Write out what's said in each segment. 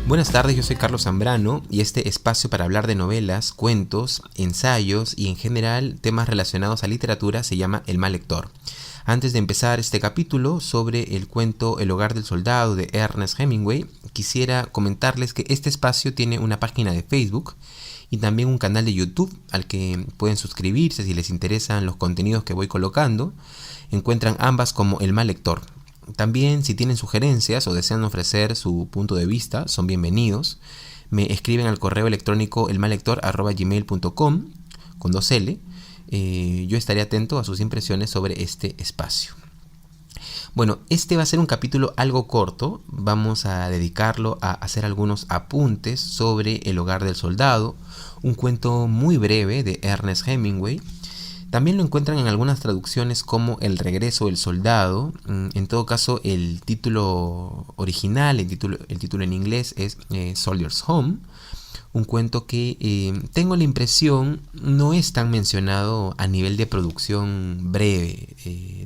Buenas tardes, yo soy Carlos Zambrano y este espacio para hablar de novelas, cuentos, ensayos y en general temas relacionados a literatura se llama El Mal Lector. Antes de empezar este capítulo sobre el cuento El Hogar del Soldado de Ernest Hemingway, quisiera comentarles que este espacio tiene una página de Facebook y también un canal de YouTube al que pueden suscribirse si les interesan los contenidos que voy colocando. Encuentran ambas como El Mal Lector. También, si tienen sugerencias o desean ofrecer su punto de vista, son bienvenidos. Me escriben al correo electrónico elmallector@gmail.com con 2L. Yo estaré atento a sus impresiones sobre este espacio. Bueno, este va a ser un capítulo algo corto. Vamos a dedicarlo a hacer algunos apuntes sobre El Hogar del Soldado, un cuento muy breve de Ernest Hemingway. También lo encuentran en algunas traducciones como El Regreso del Soldado. En todo caso, el título original, el título en inglés es Soldier's Home. Un cuento que tengo la impresión no es tan mencionado a nivel de producción breve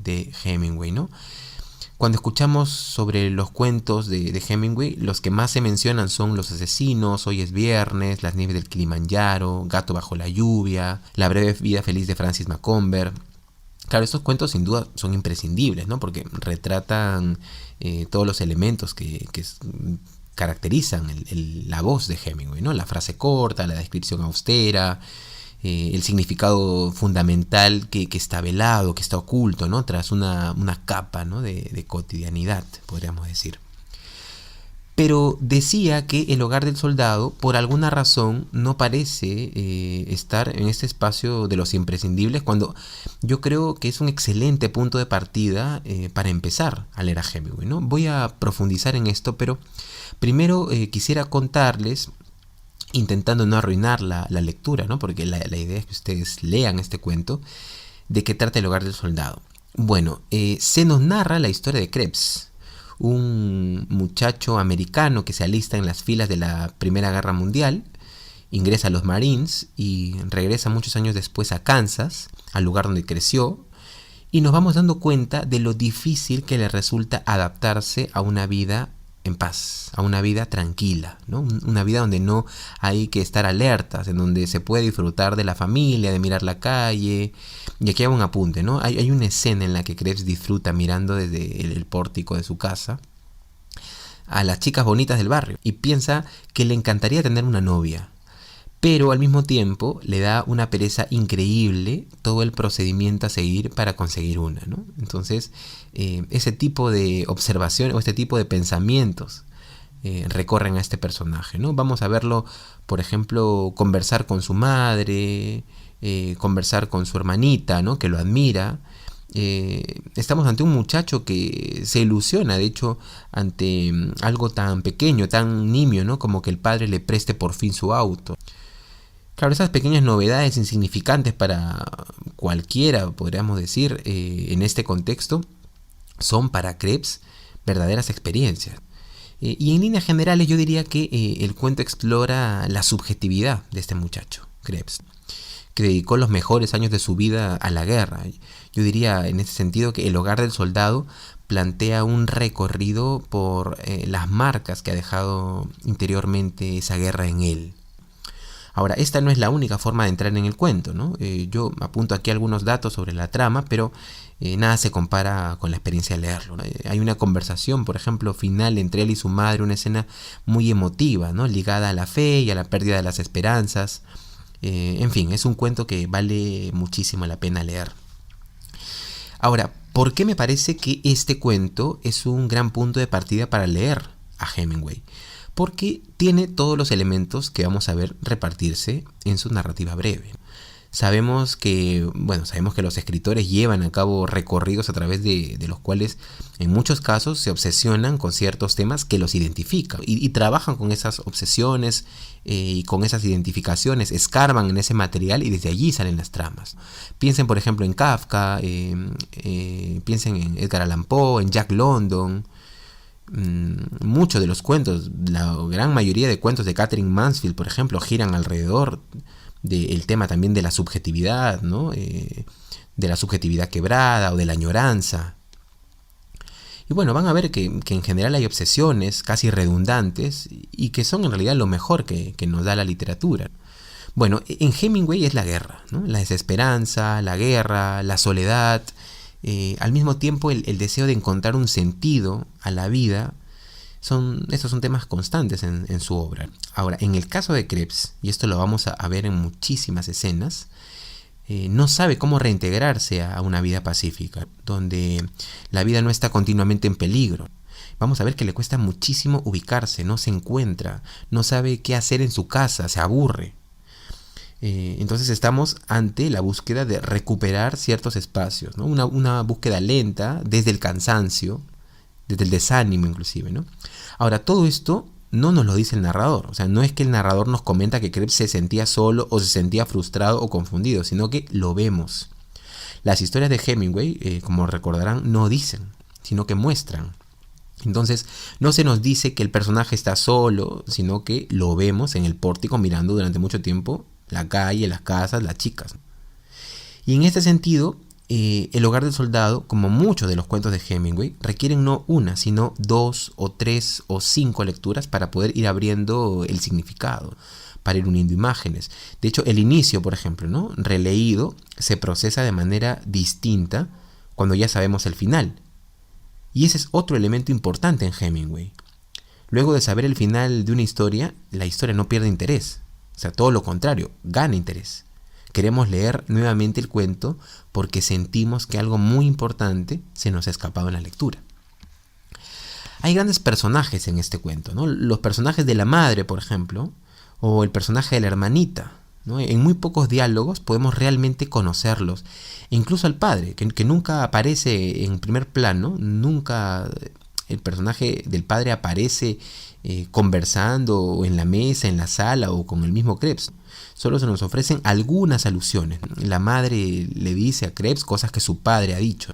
de Hemingway, ¿no? Cuando escuchamos sobre los cuentos de Hemingway, los que más se mencionan son Los Asesinos, Hoy es Viernes, Las Nieves del Kilimanjaro, Gato bajo la lluvia, La breve vida feliz de Francis Macomber. Claro, estos cuentos sin duda son imprescindibles, ¿no? Porque retratan todos los elementos que caracterizan la voz de Hemingway, ¿no? La frase corta, la descripción austera, el significado fundamental que está velado, que está oculto, ¿no? Tras una capa, ¿no? de cotidianidad, podríamos decir. Pero decía que El Hogar del Soldado, por alguna razón, no parece estar en este espacio de los imprescindibles, cuando yo creo que es un excelente punto de partida para empezar a leer a Hemingway, ¿no? Voy a profundizar en esto, pero primero quisiera contarles, intentando no arruinar la lectura, ¿no? Porque la idea es que ustedes lean este cuento, de qué trata El Hogar del Soldado. Bueno, se nos narra la historia de Krebs, un muchacho americano que se alista en las filas de la Primera Guerra Mundial, ingresa a los Marines y regresa muchos años después a Kansas, al lugar donde creció, y nos vamos dando cuenta de lo difícil que le resulta adaptarse a una vida en paz, a una vida tranquila, ¿no? Una vida donde no hay que estar alertas, en donde se puede disfrutar de la familia, de mirar la calle. Y aquí hago un apunte, ¿no? Hay una escena en la que Krebs disfruta mirando desde el pórtico de su casa a las chicas bonitas del barrio y piensa que le encantaría tener una novia, pero al mismo tiempo le da una pereza increíble todo el procedimiento a seguir para conseguir una, ¿no? Entonces, ese tipo de observaciones o este tipo de pensamientos recorren a este personaje, ¿no? Vamos a verlo, por ejemplo, conversar con su madre, conversar con su hermanita, ¿no? Que lo admira. Estamos ante un muchacho que se ilusiona, de hecho, ante algo tan pequeño, tan nimio, ¿no? Como que el padre le preste por fin su auto. Claro, esas pequeñas novedades insignificantes para cualquiera, podríamos decir, en este contexto, son para Krebs verdaderas experiencias. Y en líneas generales yo diría que el cuento explora la subjetividad de este muchacho, Krebs, que dedicó los mejores años de su vida a la guerra. Yo diría en ese sentido que El Hogar del Soldado plantea un recorrido por las marcas que ha dejado interiormente esa guerra en él. Ahora, esta no es la única forma de entrar en el cuento, ¿no? Yo apunto aquí algunos datos sobre la trama, pero nada se compara con la experiencia de leerlo, ¿no? Hay una conversación, por ejemplo, final entre él y su madre, una escena muy emotiva, ¿no? Ligada a la fe y a la pérdida de las esperanzas. En fin, es un cuento que vale muchísimo la pena leer. Ahora, ¿por qué me parece que este cuento es un gran punto de partida para leer a Hemingway? Porque tiene todos los elementos que vamos a ver repartirse en su narrativa breve. Sabemos que los escritores llevan a cabo recorridos a través de los cuales en muchos casos se obsesionan con ciertos temas que los identifican y trabajan con esas obsesiones y con esas identificaciones, escarban en ese material y desde allí salen las tramas. Piensen por ejemplo en Kafka, piensen en Edgar Allan Poe, en Jack London. Muchos de los cuentos, la gran mayoría de cuentos de Catherine Mansfield, por ejemplo, giran alrededor del tema también de la subjetividad, ¿no? De la subjetividad quebrada o de la añoranza. Y Y bueno, van a ver que en general hay obsesiones casi redundantes y que son en realidad lo mejor que nos da la literatura. Bueno, en Hemingway es la guerra, ¿no? La desesperanza, la guerra, la soledad, al mismo tiempo el deseo de encontrar un sentido a la vida. Estos son temas constantes en su obra. Ahora, en el caso de Krebs, y esto lo vamos a ver en muchísimas escenas, no sabe cómo reintegrarse a una vida pacífica, donde la vida no está continuamente en peligro. Vamos a ver que le cuesta muchísimo ubicarse, no se encuentra, no sabe qué hacer en su casa, se aburre. Entonces estamos ante la búsqueda de recuperar ciertos espacios, ¿no? Una búsqueda lenta desde el cansancio, desde el desánimo inclusive, ¿no? Ahora, todo esto no nos lo dice el narrador. O sea, no es que el narrador nos comenta que Krebs se sentía solo o se sentía frustrado o confundido, sino que lo vemos. Las historias de Hemingway, como recordarán, no dicen, sino que muestran. Entonces, no se nos dice que el personaje está solo, sino que lo vemos en el pórtico mirando durante mucho tiempo la calle, las casas, las chicas. Y en este sentido, El hogar del soldado, como muchos de los cuentos de Hemingway, requieren no una, sino 2 o 3 o 5 lecturas para poder ir abriendo el significado, para ir uniendo imágenes. De hecho, el inicio, por ejemplo, ¿no? Releído, se procesa de manera distinta cuando ya sabemos el final. Y ese es otro elemento importante en Hemingway. Luego de saber el final de una historia, la historia no pierde interés. O sea, todo lo contrario, gana interés. Queremos leer nuevamente el cuento porque sentimos que algo muy importante se nos ha escapado en la lectura. Hay grandes personajes en este cuento, ¿no? Los personajes de la madre, por ejemplo, o el personaje de la hermanita, ¿no? En muy pocos diálogos podemos realmente conocerlos. E incluso al padre, que nunca aparece en primer plano, nunca el personaje del padre aparece conversando en la mesa, en la sala o con el mismo Krebs. Solo se nos ofrecen algunas alusiones. La madre le dice a Krebs cosas que su padre ha dicho.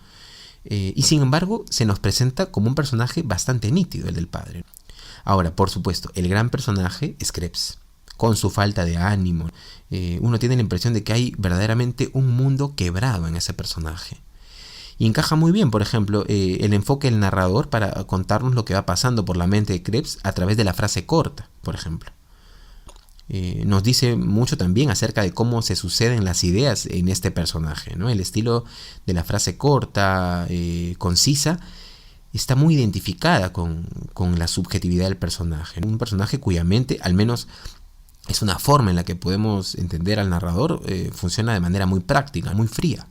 Y sin embargo se nos presenta como un personaje bastante nítido, el del padre. Ahora, por supuesto, el gran personaje es Krebs, con su falta de ánimo. Uno tiene la impresión de que hay verdaderamente un mundo quebrado en ese personaje. Y encaja muy bien, por ejemplo, el enfoque del narrador para contarnos lo que va pasando por la mente de Krebs a través de la frase corta, por ejemplo. Nos dice mucho también acerca de cómo se suceden las ideas en este personaje, ¿no? El estilo de la frase corta, concisa, está muy identificada con la subjetividad del personaje. Un personaje cuya mente, al menos es una forma en la que podemos entender al narrador, funciona de manera muy práctica, muy fría.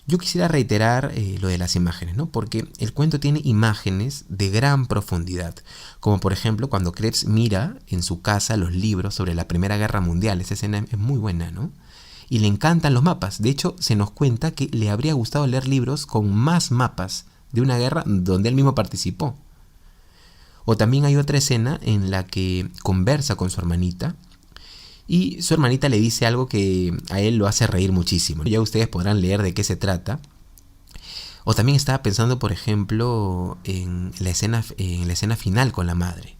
Yo quisiera reiterar lo de las imágenes, ¿no? Porque el cuento tiene imágenes de gran profundidad, como por ejemplo cuando Krebs mira en su casa los libros sobre la Primera Guerra Mundial. Esa escena es muy buena, ¿no? Y le encantan los mapas. De hecho, se nos cuenta que le habría gustado leer libros con más mapas de una guerra donde él mismo participó. O también hay otra escena en la que conversa con su hermanita, y su hermanita le dice algo que a él lo hace reír muchísimo. Ya ustedes podrán leer de qué se trata. O también estaba pensando, por ejemplo, en la escena final con la madre,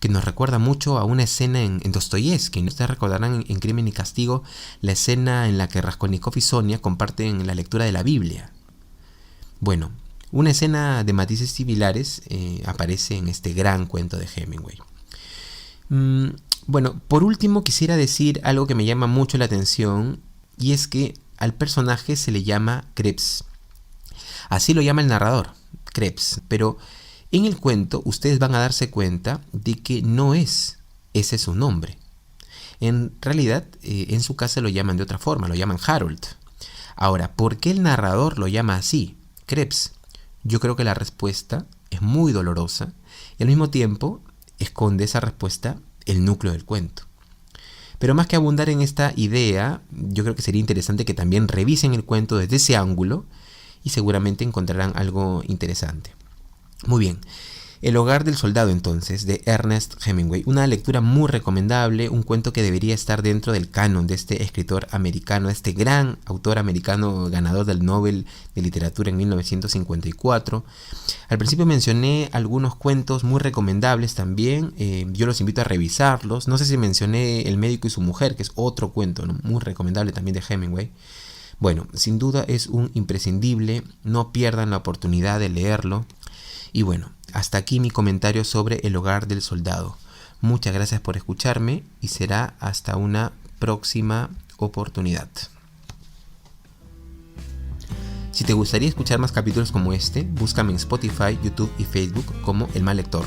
que nos recuerda mucho a una escena en Dostoyevsky. Ustedes recordarán en Crimen y Castigo la escena en la que Raskolnikov y Sonia comparten la lectura de la Biblia. Bueno, una escena de matices similares aparece en este gran cuento de Hemingway. Bueno, por último quisiera decir algo que me llama mucho la atención, y es que al personaje se le llama Krebs. Así lo llama el narrador, Krebs, pero en el cuento ustedes van a darse cuenta de que no es ese su nombre. En realidad, en su casa lo llaman de otra forma, lo llaman Harold. Ahora, ¿por qué el narrador lo llama así, Krebs? Yo creo que la respuesta es muy dolorosa y al mismo tiempo esconde esa respuesta el núcleo del cuento. Pero más que abundar en esta idea, yo creo que sería interesante que también revisen el cuento desde ese ángulo y seguramente encontrarán algo interesante. Muy bien, El hogar del soldado entonces, de Ernest Hemingway, una lectura muy recomendable, un cuento que debería estar dentro del canon de este escritor americano, este gran autor americano ganador del Nobel de Literatura en 1954. Al principio mencioné algunos cuentos muy recomendables también, yo los invito a revisarlos. No sé si mencioné El médico y su mujer, que es otro cuento, ¿no? Muy recomendable también de Hemingway. Bueno, sin duda es un imprescindible, no pierdan la oportunidad de leerlo. Y bueno, hasta aquí mi comentario sobre El hogar del soldado. Muchas gracias por escucharme y será hasta una próxima oportunidad. Si te gustaría escuchar más capítulos como este, búscame en Spotify, YouTube y Facebook como El Mal Lector.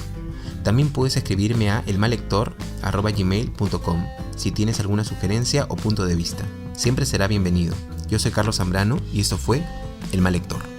También puedes escribirme a elmallector@gmail.com si tienes alguna sugerencia o punto de vista. Siempre será bienvenido. Yo soy Carlos Zambrano y esto fue El Mal Lector.